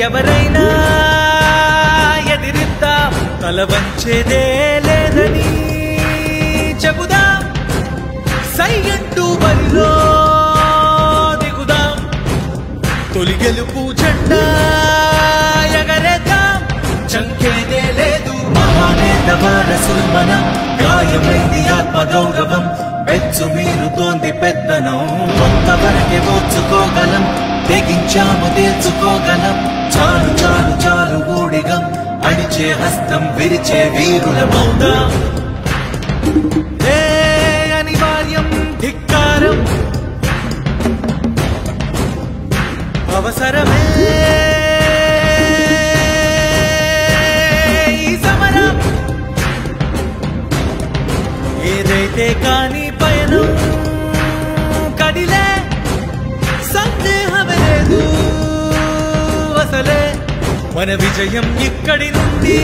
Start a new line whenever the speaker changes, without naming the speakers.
ఎవరైనా ఎదిరిద్దాం తల వంచేదే లేదని చెబుదాం సై అంటూ బరిలో దిగుదాం తొలి గెలుపు జెండా ఎగరేద్దాం చంకేదే లేదు మహానేత వారసులు మనం గాయమైంది ఆత్మగౌరవం పెచ్చు మీరుతోంది పెద్దనం కొంతవరకే ఓర్చుకోగలం తెగించాము తేల్చుకోగలం చాలు చాలు చాలు ఊడిగం అడిచే హస్తం విరిచే వీరుల మౌదాం ఏ అనివార్యం ధిక్కారం అవసరమే ఈ సమరం ఏదైతే కాని పయనం కదిలే సందేహమే లేదు అసలే మన విజయం ఇక్కడి నుండి